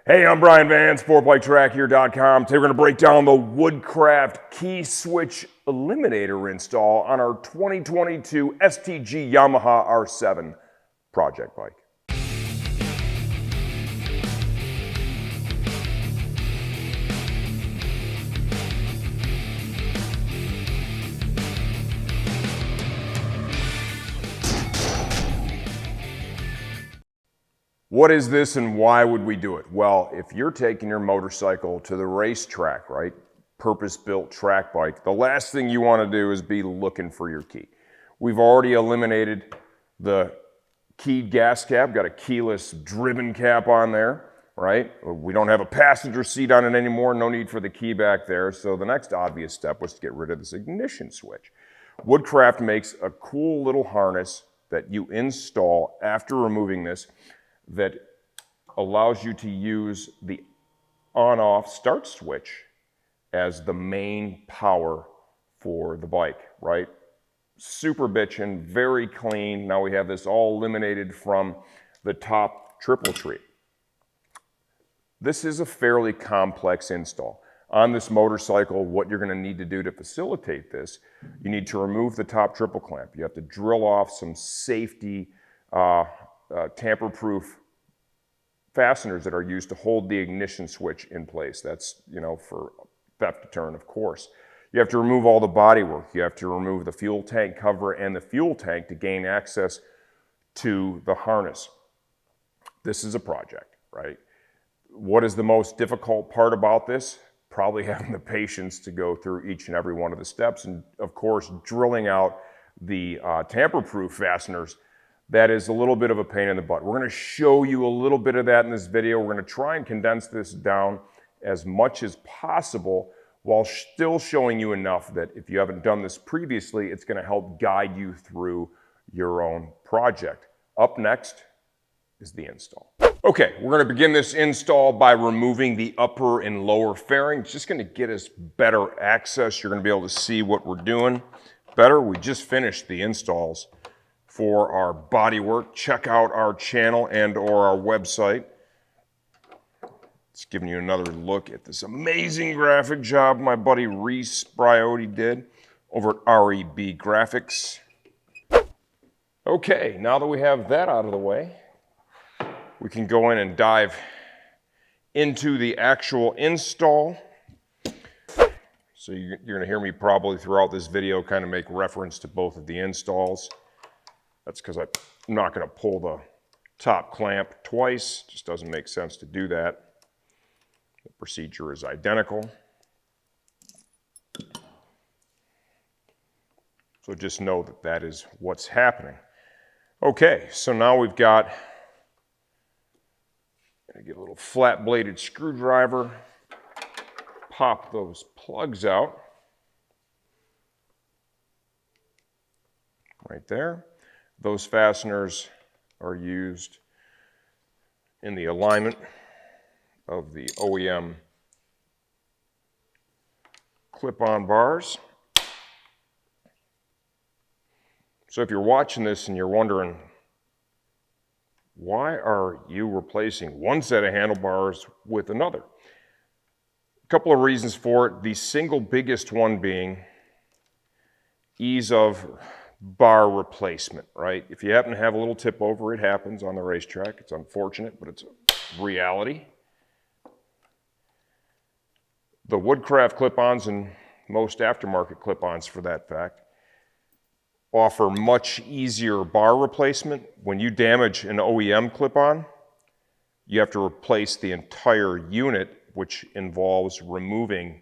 Hey, I'm Brian Van, SportbikeTrackHere.com. Today we're going to break down the Woodcraft Keyswitch Eliminator install on our 2022 STG Yamaha R7 project bike. What is this and why would we do it? Well, if you're taking your motorcycle to the racetrack, right, purpose-built track bike, the last thing you want to do is be looking for your key. We've already eliminated the keyed gas cap, got a keyless driven cap on there, right? We don't have a passenger seat on it anymore, no need for the key back there. So the next obvious step was to get rid of this ignition switch. Woodcraft makes a cool little harness that you install after removing this that allows you to use the on-off start switch as the main power for the bike, right? Super bitchin', very clean. Now we have this all eliminated from the top triple tree. This is a fairly complex install. On this motorcycle, what you're gonna need to do to facilitate this, you need to remove the top triple clamp. You have to drill off some safety tamper-proof fasteners that are used to hold the ignition switch in place. That's, for theft deterrent, of course. You have to remove all the bodywork. You have to remove the fuel tank cover and the fuel tank to gain access to the harness. This is a project, right? What is the most difficult part about this? Probably having the patience to go through each and every one of the steps, and of course, drilling out the tamper-proof fasteners. That is a little bit of a pain in the butt. We're going to show you a little bit of that in this video. We're going to try and condense this down as much as possible while still showing you enough that if you haven't done this previously, it's going to help guide you through your own project. Up next is the install. Okay, we're going to begin this install by removing the upper and lower fairing. It's just going to get us better access. You're going to be able to see what we're doing better. We just finished the installs for our bodywork. Check out our channel and or our website. It's giving you another look at this amazing graphic job my buddy Reese Briotti did over at REB Graphics. Okay, now that we have that out of the way, we can go in and dive into the actual install. So you're gonna hear me probably throughout this video kind of make reference to both of the installs. That's because I'm not going to pull the top clamp twice. Just doesn't make sense to do that. The procedure is identical. So just know that that is what's happening. Okay, so now we've got, gonna get a little flat-bladed screwdriver, pop those plugs out. Right there. Those fasteners are used in the alignment of the OEM clip-on bars. So if you're watching this and you're wondering, why are you replacing one set of handlebars with another? A couple of reasons for it. The single biggest one being ease of bar replacement, right? If you happen to have a little tip over, it happens on the racetrack. It's unfortunate, but it's a reality. The Woodcraft clip-ons and most aftermarket clip-ons for that fact offer much easier bar replacement. When you damage an OEM clip-on, you have to replace the entire unit, which involves removing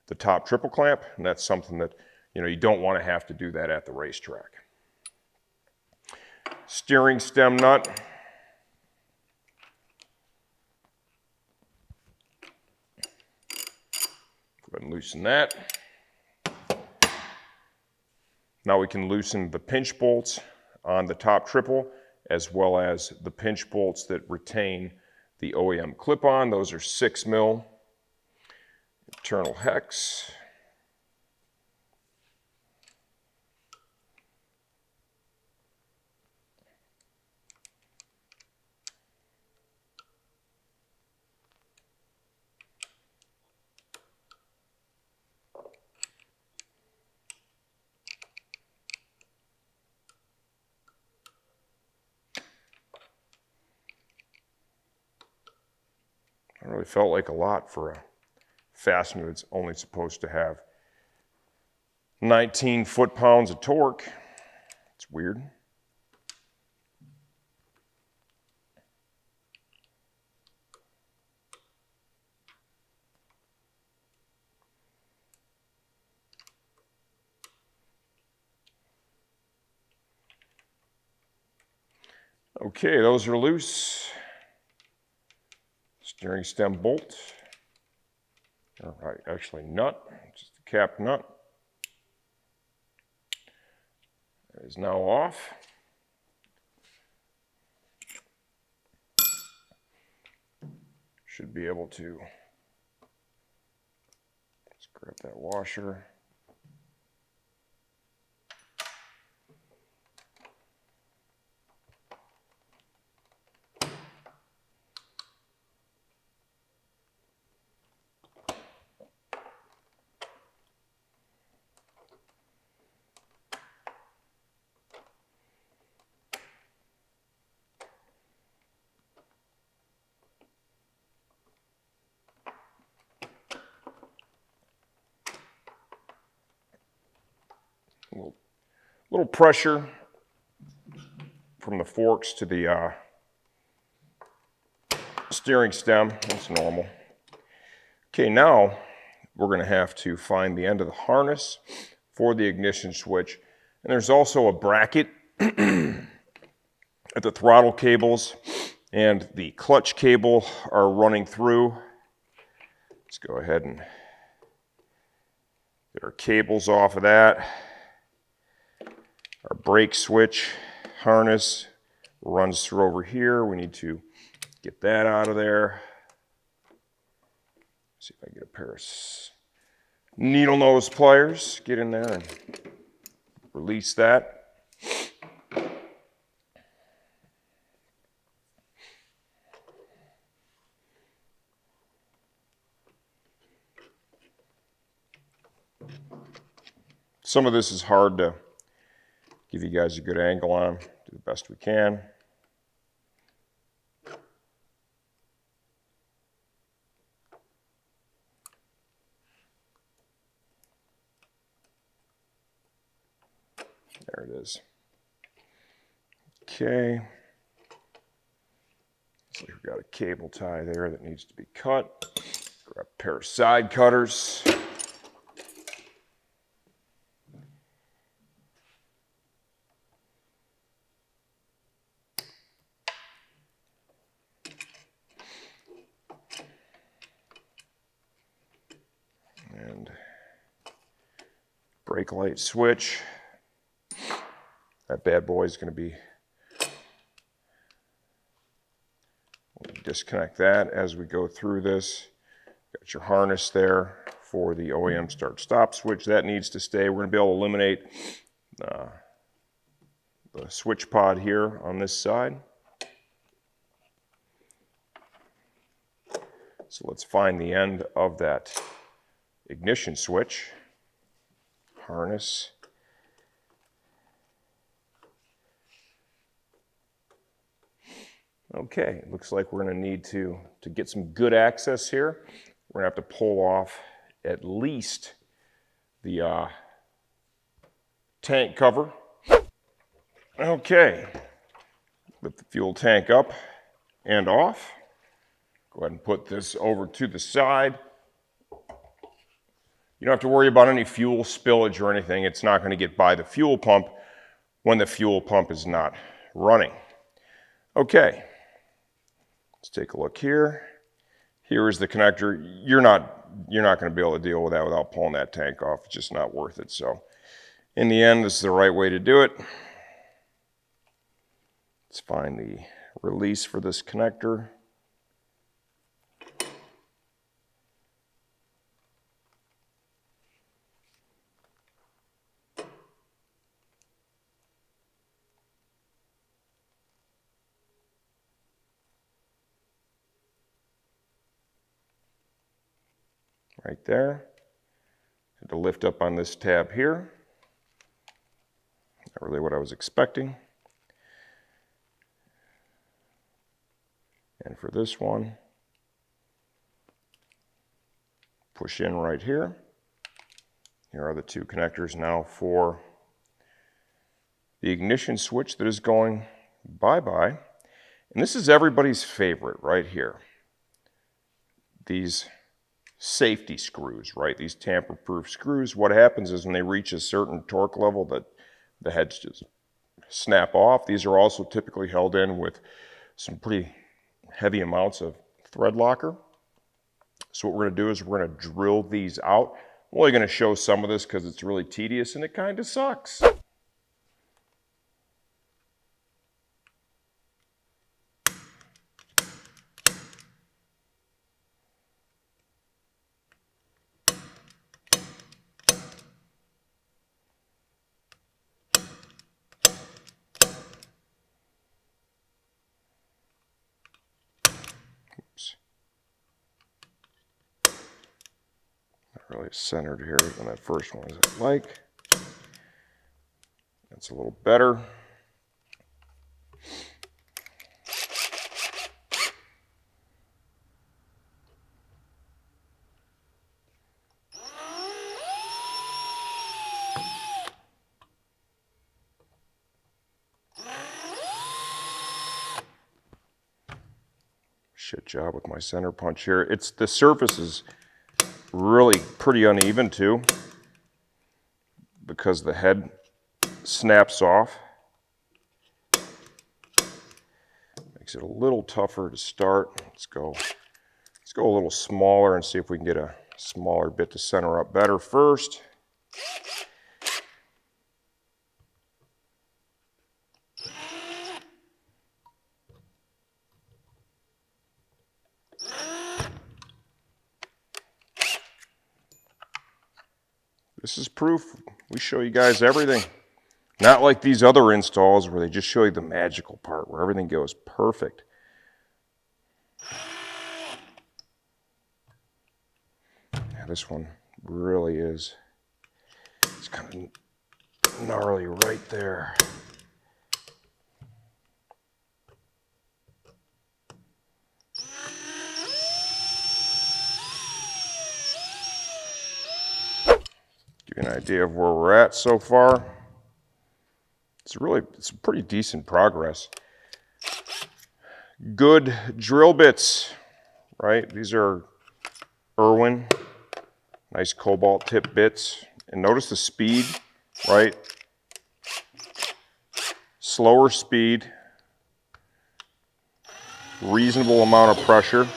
the top triple clamp, and that's something that you don't want to have to do that at the racetrack. Steering stem nut. Go ahead and loosen that. Now we can loosen the pinch bolts on the top triple, as well as the pinch bolts that retain the OEM clip-on. Those are 6 mil internal hex. It really felt like a lot for a fastener that's only supposed to have 19 foot-pounds of torque. It's weird. Okay, those are loose. Steering stem bolt. All right, actually nut, just the cap nut. It is now off. Should be able to just grab that washer. Little pressure from the forks to the steering stem. That's normal. Okay, now we're going to have to find the end of the harness for the ignition switch. And there's also a bracket at the throttle cables and the clutch cable are running through. Let's go ahead and get our cables off of that. Our brake switch harness runs through over here. We need to get that out of there. See if I can get a pair of needle nose pliers. Get in there and release that. Some of this is hard to give you guys a good angle on. Do the best we can. There it is. Okay. So we've got a cable tie there that needs to be cut. Grab a pair of side cutters. And brake light switch. That bad boy is going to be, we'll disconnect that as we go through this. Got your harness there for the OEM start stop switch. That needs to stay. We're going to be able to eliminate the switch pod here on this side. So let's find the end of that ignition switch. Harness. Okay, looks like we're going to need to get some good access here. We're going to have to pull off at least the tank cover. Okay, lift the fuel tank up and off. Go ahead and put this over to the side. You don't have to worry about any fuel spillage or anything. It's not going to get by the fuel pump when the fuel pump is not running. Okay. Let's take a look here. Here is the connector. You're not going to be able to deal with that without pulling that tank off. It's just not worth it. So in the end, this is the right way to do it. Let's find the release for this connector. Right there. Had to lift up on this tab here. Not really what I was expecting. And for this one, push in right here. Here are the two connectors now for the ignition switch that is going bye-bye. And this is everybody's favorite right here. These safety screws, right? These tamper-proof screws. What happens is when they reach a certain torque level that the heads just snap off. These are also typically held in with some pretty heavy amounts of thread locker. So what we're going to do is we're going to drill these out. I'm only going to show some of this because it's really tedious and it kind of sucks. Oops. Not really centered here on that first one as I like. That's a little better. Shit job with my center punch here. The surface is really pretty uneven too because the head snaps off. Makes it a little tougher to start. Let's go a little smaller and see if we can get a smaller bit to center up better first. This is proof. We show you guys everything. Not like these other installs where they just show you the magical part, where everything goes perfect. Yeah, this one really is. It's kind of gnarly right there. Give you an idea of where we're at so far. It's pretty decent progress. Good drill bits, right? These are Irwin, nice cobalt tip bits. And notice the speed, right? Slower speed, reasonable amount of pressure.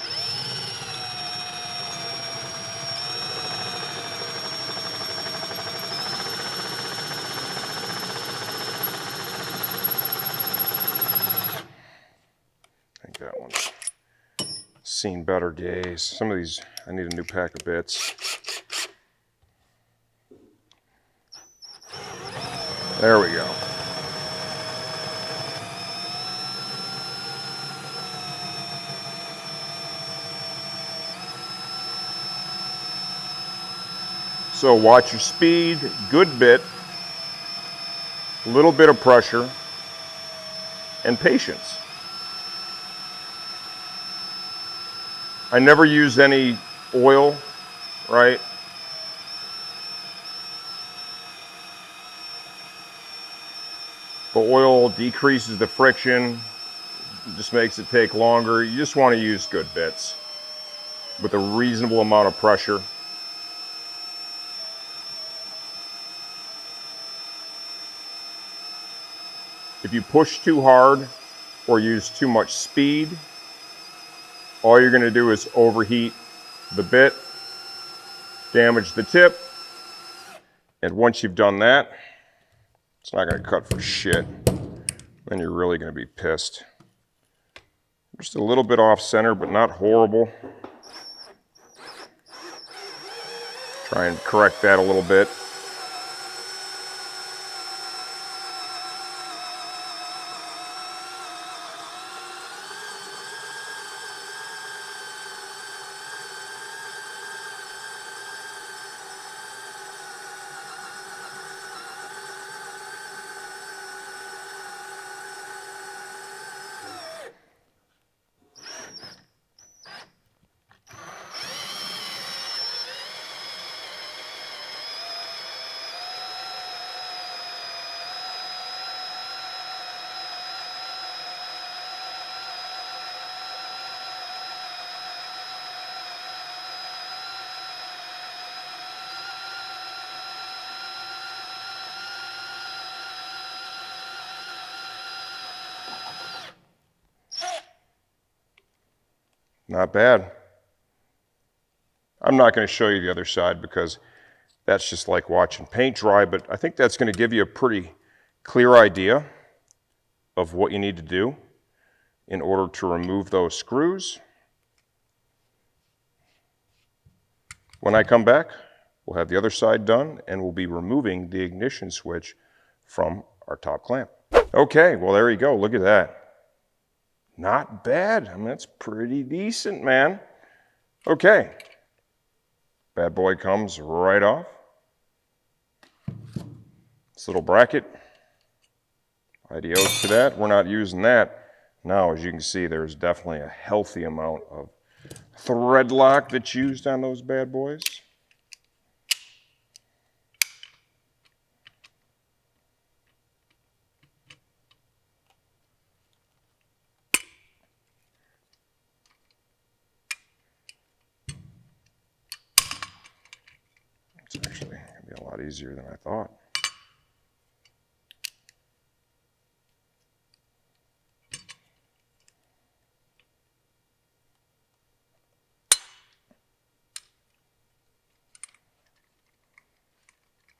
That one's seen better days. Some of these, I need a new pack of bits. There we go. So watch your speed, good bit, a little bit of pressure, and patience. I never use any oil, right? The oil decreases the friction, just makes it take longer. You just want to use good bits with a reasonable amount of pressure. If you push too hard or use too much speed, all you're going to do is overheat the bit, damage the tip, and once you've done that, it's not going to cut for shit. Then you're really going to be pissed. Just a little bit off center, but not horrible. Try and correct that a little bit. Not bad. I'm not going to show you the other side because that's just like watching paint dry, but I think that's going to give you a pretty clear idea of what you need to do in order to remove those screws. When I come back, we'll have the other side done and we'll be removing the ignition switch from our top clamp. Okay, well there you go, look at that. Not bad, I mean that's pretty decent, man. Okay, bad boy comes right off. This little bracket, adios to that, we're not using that. Now, as you can see, there's definitely a healthy amount of thread lock that's used on those bad boys. It's actually going to be a lot easier than I thought.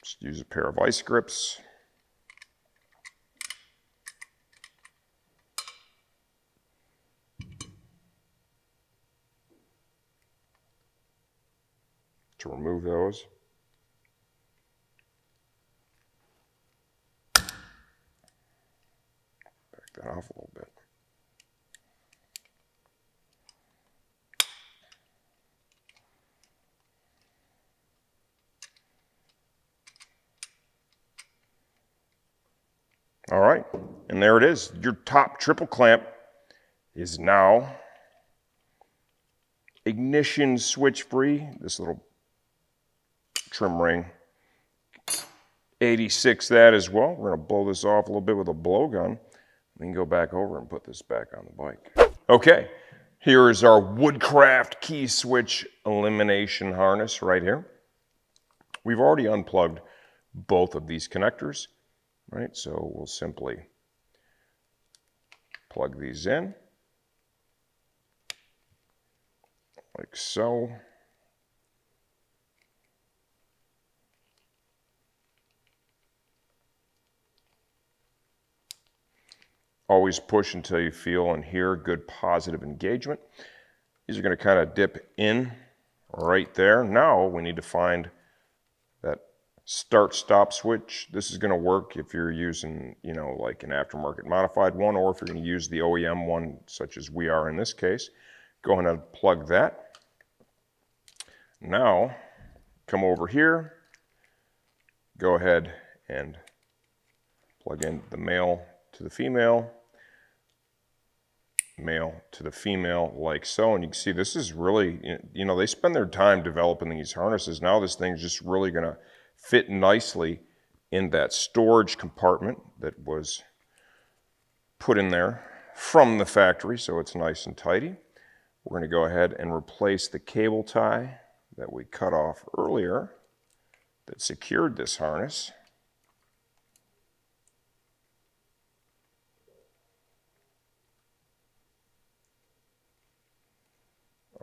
Just use a pair of ice grips. To remove those. Back that off a little bit. All right, and there it is. Your top triple clamp is now ignition switch free. This little trim ring, 86 that as well. We're gonna blow this off a little bit with a blowgun. We can go back over and put this back on the bike. Okay, here is our Woodcraft Keyswitch Elimination harness right here. We've already unplugged both of these connectors. Right, so we'll simply plug these in, like so. Always push until you feel and hear good positive engagement. These are going to kind of dip in right there. Now we need to find that start-stop switch. This is going to work if you're using, you know, like an aftermarket modified one, or if you're going to use the OEM one, such as we are in this case. Go ahead and plug that. Now, come over here. Go ahead and plug in the male to the female to the female, like so. And you can see this is really, you know, they spend their time developing these harnesses. Now this thing's just really going to fit nicely in that storage compartment that was put in there from the factory, so it's nice and tidy. We're going to go ahead and replace the cable tie that we cut off earlier that secured this harness.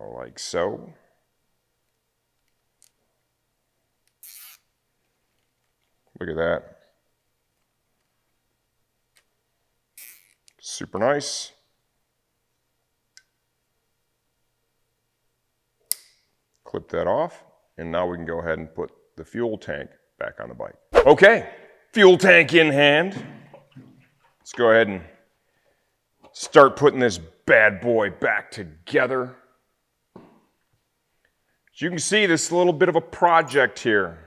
Like so. Look at that. Super nice. Clip that off, and now we can go ahead and put the fuel tank back on the bike. Okay, fuel tank in hand. Let's go ahead and start putting this bad boy back together. As you can see, this is a little bit of a project here.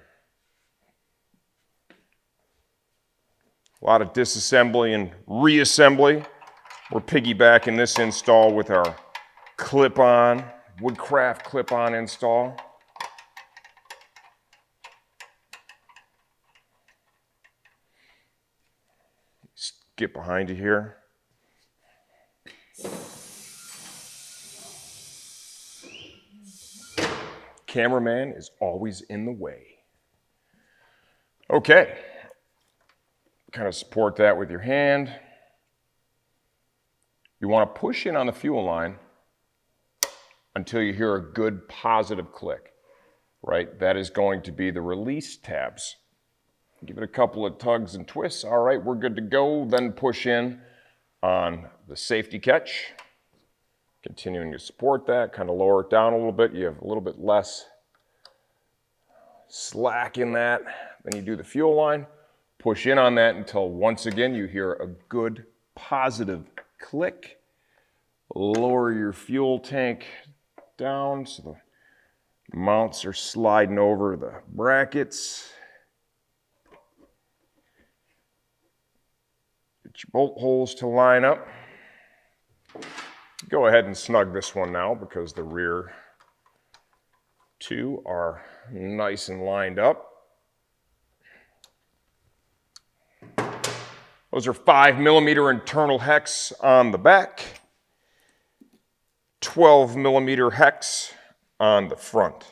A lot of disassembly and reassembly. We're piggybacking this install with our clip-on, Woodcraft clip-on install. Get behind you here. Cameraman is always in the way. Okay. Kind of support that with your hand. You want to push in on the fuel line until you hear a good positive click, right? That is going to be the release tabs. Give it a couple of tugs and twists. All right, we're good to go. Then push in on the safety catch. Continuing to support that, kind of lower it down a little bit. You have a little bit less slack in that. Then you do the fuel line. Push in on that until once again you hear a good positive click. Lower your fuel tank down so the mounts are sliding over the brackets. Get your bolt holes to line up. Go ahead and snug this one now because the rear two are nice and lined up. Those are 5mm internal hex on the back, 12mm hex on the front.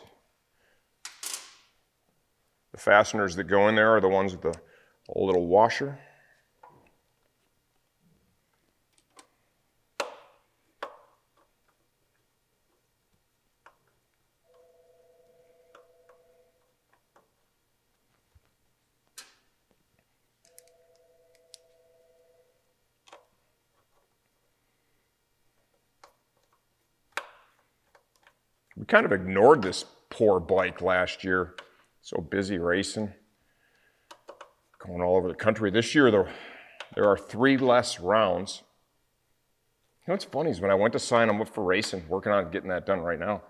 The fasteners that go in there are the ones with the little washer. We kind of ignored this poor bike last year. So busy racing, going all over the country. This year, there are 3 less rounds. You know what's funny is when I went to sign them up for racing, working on getting that done right now,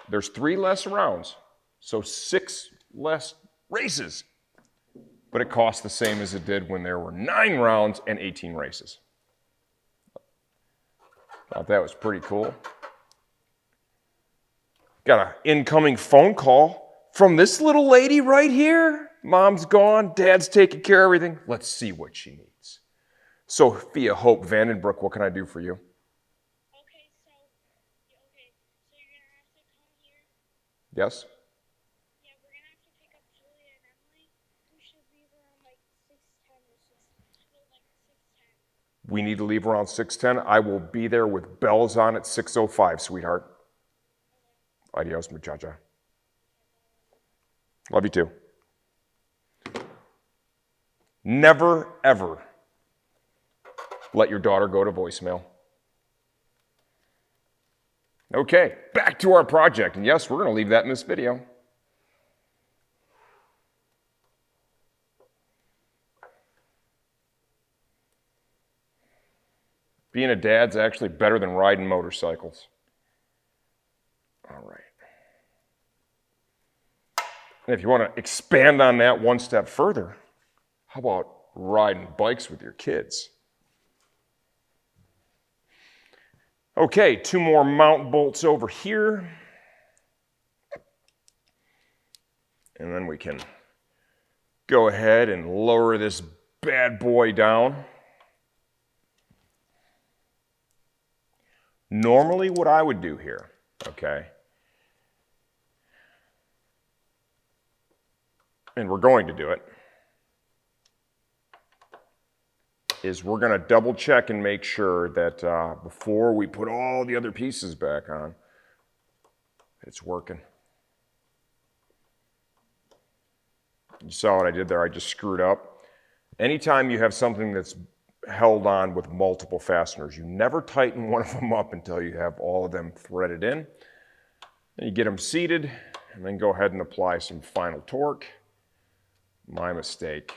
there's 3 less rounds, so 6 less races. But it costs the same as it did when there were 9 rounds and 18 races. Thought that was pretty cool. Got an incoming phone call from this little lady right here. Mom's gone, Dad's taking care of everything. Let's see what she needs. Sophia Hope Vandenbroek, what can I do for you? Okay, so you're gonna have to come here. Yes? Yeah, we're gonna have to pick up Julia and Emily. We should leave around like 6:10 or 6:10. We need to leave around 6:10. I will be there with bells on at 6:05, sweetheart. Adios, muchacha. Love you too. Never, ever let your daughter go to voicemail. Okay, back to our project. And yes, we're going to leave that in this video. Being a dad's actually better than riding motorcycles. All right. And if you want to expand on that one step further, how about riding bikes with your kids? Okay, 2 more mount bolts over here. And then we can go ahead and lower this bad boy down. Normally what I would do here, okay, and we're going to do it, is we're going to double check and make sure that before we put all the other pieces back on, it's working. You saw what I did there, I just screwed up. Anytime you have something that's held on with multiple fasteners, you never tighten one of them up until you have all of them threaded in. Then you get them seated, and then go ahead and apply some final torque. My mistake.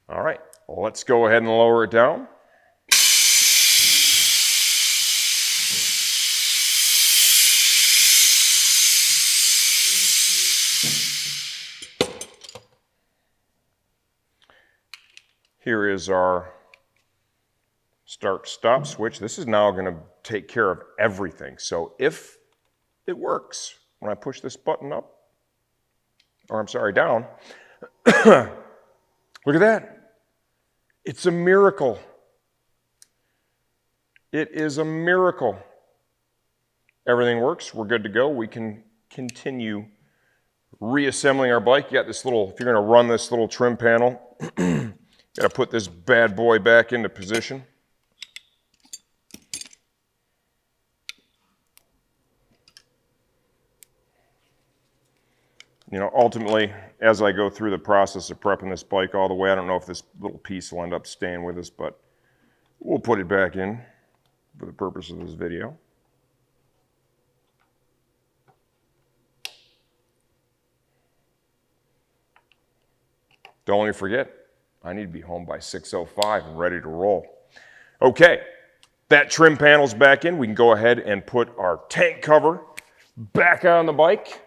All right, well, let's go ahead and lower it down. Here is our start-stop switch. This is now going to take care of everything. So if it works, when I push this button up, or I'm sorry, down, look at that. It's a miracle. It is a miracle. Everything works. We're good to go. We can continue reassembling our bike. You got this little, if you're going to run this little trim panel, got to put this bad boy back into position. you know, ultimately, as I go through the process of prepping this bike all the way, I don't know if this little piece will end up staying with us, but we'll put it back in for the purpose of this video. Don't forget, I need to be home by 6:05 and ready to roll. Okay, that trim panel's back in. We can go ahead and put our tank cover back on the bike.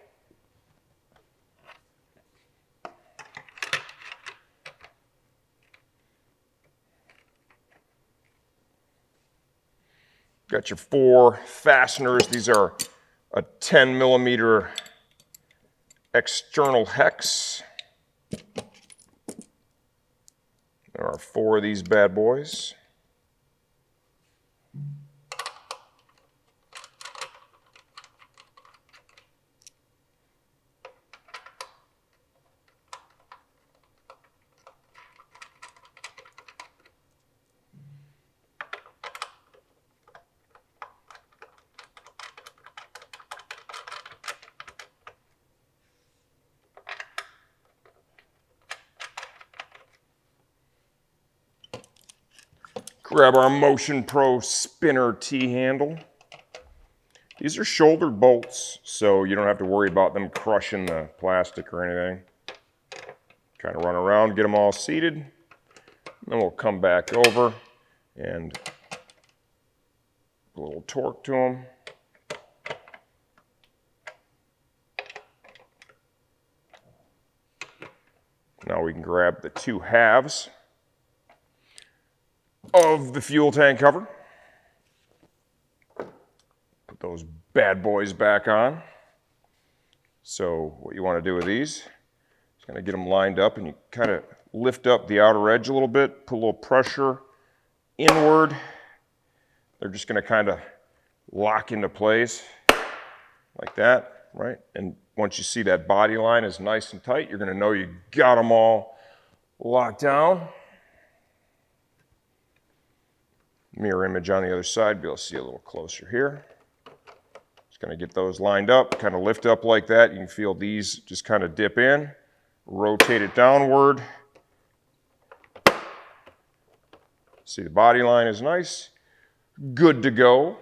Got your 4 fasteners. These are a 10 millimeter external hex. There are 4 of these bad boys. Grab our Motion Pro spinner T-handle. These are shouldered bolts, so you don't have to worry about them crushing the plastic or anything. Kind of run around, get them all seated. Then we'll come back over and a little torque to them. Now we can grab the 2 halves of the fuel tank cover. Put those bad boys back on. So what you want to do with these is kind of get them lined up, and you kind of lift up the outer edge a little bit, put a little pressure inward. They're just going to kind of lock into place like that, right? And once you see that body line is nice and tight, you're going to know you got them all locked down. Mirror image on the other side, be able to see a little closer here. Just going to get those lined up, kind of lift up like that. You can feel these just kind of dip in, rotate it downward. See, the body line is nice, good to go.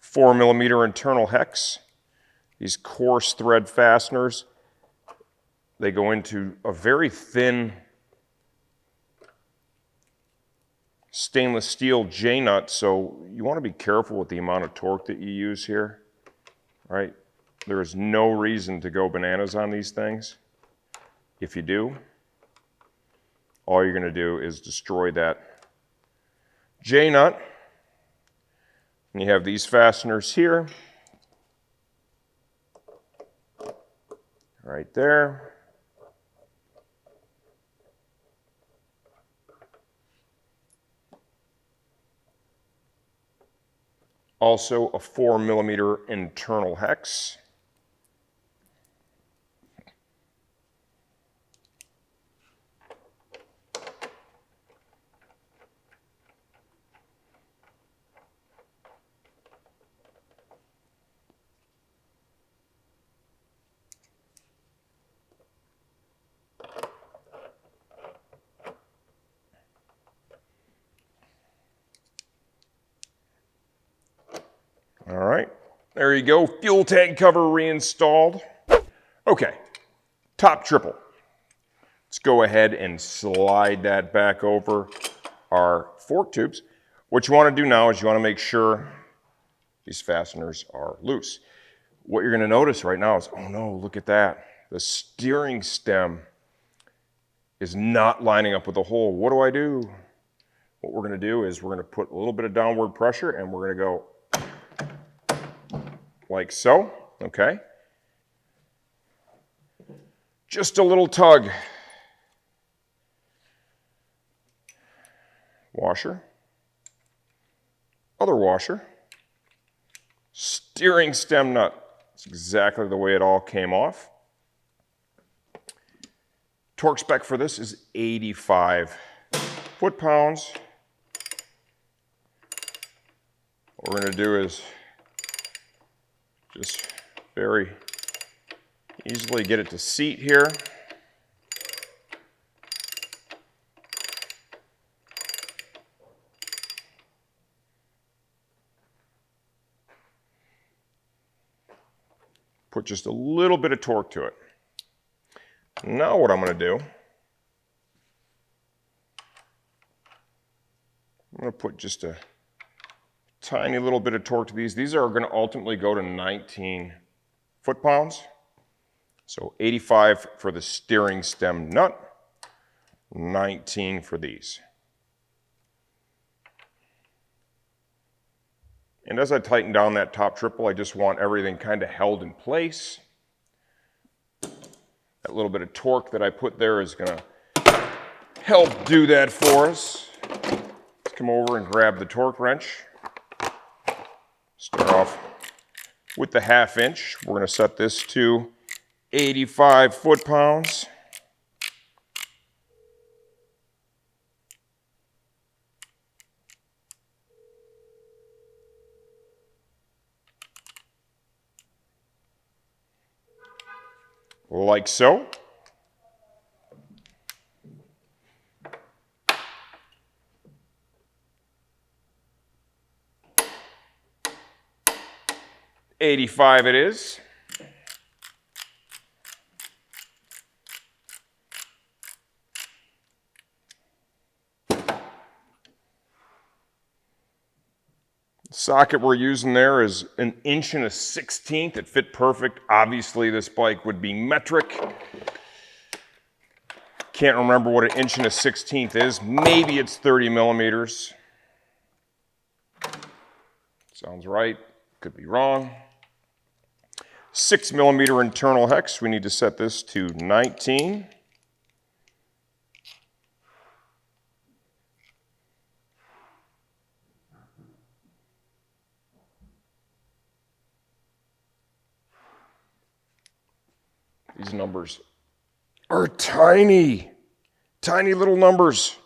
Four millimeter internal hex. These coarse thread fasteners, they go into a very thin stainless steel J-nut, so you want to be careful with the amount of torque that you use here, right? There is no reason to go bananas on these things. If you do, all you're going to do is destroy that J-nut. And you have these fasteners here, right there. Also a 4 millimeter internal hex. All right, there you go, fuel tank cover reinstalled. Okay, top triple. Let's go ahead and slide that back over our fork tubes. What you want to do now is you want to make sure these fasteners are loose. What you're going to notice right now is, oh no, look at that. The steering stem is not lining up with the hole. What do? What we're going to do is we're going to put a little bit of downward pressure, and we're going to go like so, okay? Just a little tug. Washer. Other washer. Steering stem nut. That's exactly the way it all came off. Torque spec for this is 85 foot-pounds. What we're going to do is just very easily get it to seat here. Put just a little bit of torque to it. Now what I'm going to do, I'm going to put just a tiny little bit of torque to these. These are going to ultimately go to 19 foot-pounds. So 85 for the steering stem nut, 19 for these. And as I tighten down that top triple, I just want everything kind of held in place. That little bit of torque that I put there is going to help do that for us. Let's come over and grab the torque wrench. Start off with the 1/2 inch. We're going to set this to 85 foot-pounds. Like so. $85 it is. Socket we're using there is 1 1/16 inch. It fit perfect. Obviously this bike would be metric. Can't remember what 1 1/16 inch is. Maybe it's 30 millimeters. Sounds right. Could be wrong. 6 millimeter internal hex. We need to set this to 19. These numbers are tiny, tiny little numbers.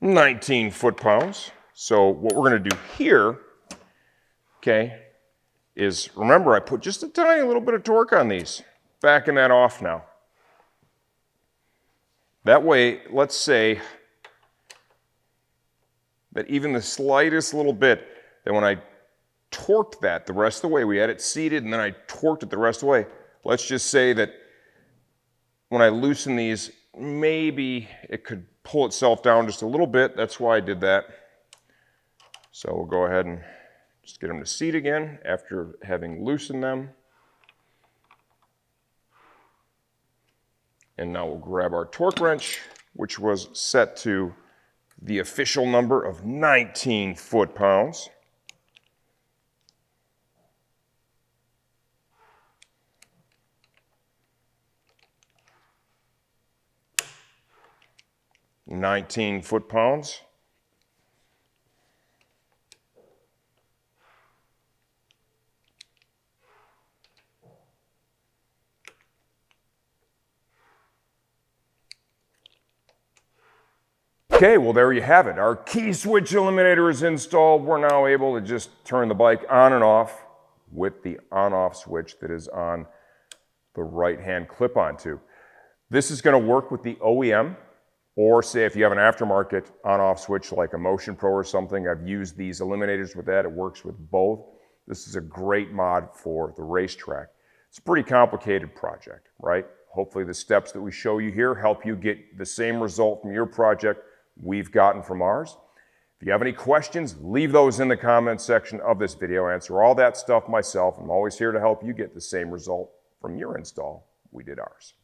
$19 foot-pounds. So what we're going to do here, okay, is remember I put just a tiny little bit of torque on these. Backing that off now. That way, let's say that even the slightest little bit, that when I torqued that the rest of the way, we had it seated and then I torqued it the rest of the way. Let's just say that when I loosen these, maybe it could pull itself down just a little bit. That's why I did that. So we'll go ahead and just get them to seat again after having loosened them. And now we'll grab our torque wrench, which was set to the official number of 19 foot-pounds. $19 foot-pounds. Okay, well there you have it. Our Keyswitch Eliminator is installed. We're now able to just turn the bike on and off with the on-off switch that is on the right-hand clip-on tube. This is going to work with the OEM, or say if you have an aftermarket on-off switch like a Motion Pro or something. I've used these eliminators with that. It works with both. This is a great mod for the racetrack. It's a pretty complicated project, right? Hopefully the steps that we show you here help you get the same result from your project we've gotten from ours. If you have any questions, leave those in the comments section of this video. I answer all that stuff myself. I'm always here to help you get the same result from your install we did ours.